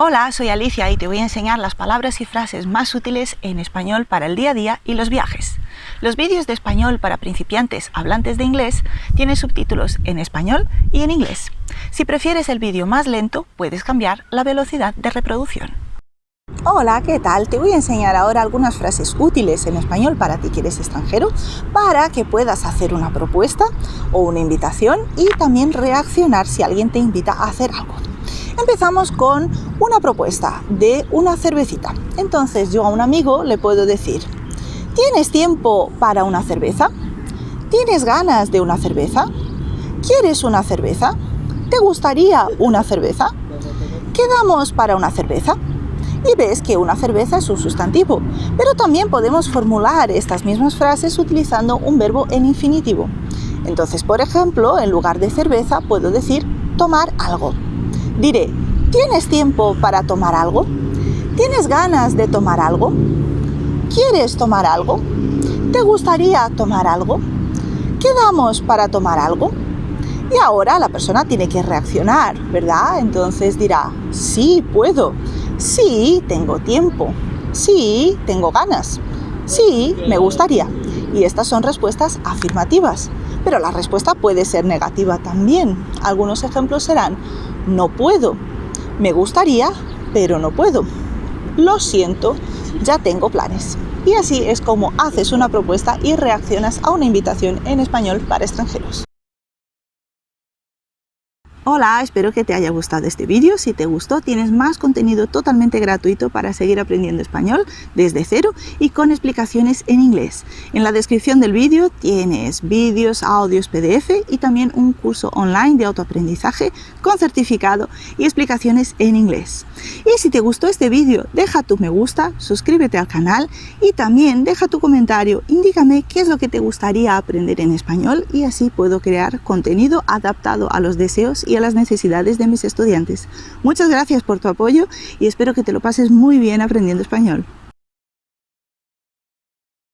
Hola, soy Alicia y te voy a enseñar las palabras y frases más útiles en español para el día a día y los viajes. Los vídeos de español para principiantes hablantes de inglés tienen subtítulos en español y en inglés. Si prefieres el vídeo más lento, puedes cambiar la velocidad de reproducción. Hola, ¿qué tal? Te voy a enseñar ahora algunas frases útiles en español para ti que eres extranjero, para que puedas hacer una propuesta o una invitación y también reaccionar si alguien te invita a hacer algo. Empezamos con una propuesta de una cervecita. Entonces yo a un amigo le puedo decir: ¿tienes tiempo para una cerveza? ¿Tienes ganas de una cerveza? ¿Quieres una cerveza? ¿Te gustaría una cerveza? ¿Quedamos para una cerveza? Y ves que una cerveza es un sustantivo, pero también podemos formular estas mismas frases utilizando un verbo en infinitivo. Entonces, por ejemplo, en lugar de cerveza puedo decir tomar algo. Diré: ¿tienes tiempo para tomar algo? ¿Tienes ganas de tomar algo? ¿Quieres tomar algo? ¿Te gustaría tomar algo? ¿Quedamos para tomar algo? Y ahora la persona tiene que reaccionar, ¿verdad? Entonces dirá: sí, puedo. Sí, tengo tiempo. Sí, tengo ganas. Sí, me gustaría. Y estas son respuestas afirmativas. Pero la respuesta puede ser negativa también. Algunos ejemplos serán: no puedo. Me gustaría, pero no puedo. Lo siento, ya tengo planes. Y así es como haces una propuesta y reaccionas a una invitación en español para extranjeros. Hola, espero que te haya gustado este vídeo. Si te gustó, tienes más contenido totalmente gratuito para seguir aprendiendo español desde cero y con explicaciones en inglés. En la descripción del vídeo tienes vídeos, audios, PDF y también un curso online de autoaprendizaje con certificado y explicaciones en inglés. Y si te gustó este vídeo, deja tu me gusta, suscríbete al canal y también deja tu comentario. Indícame qué es lo que te gustaría aprender en español y así puedo crear contenido adaptado a los deseos y a las necesidades de mis estudiantes. Muchas gracias por tu apoyo y espero que te lo pases muy bien aprendiendo español.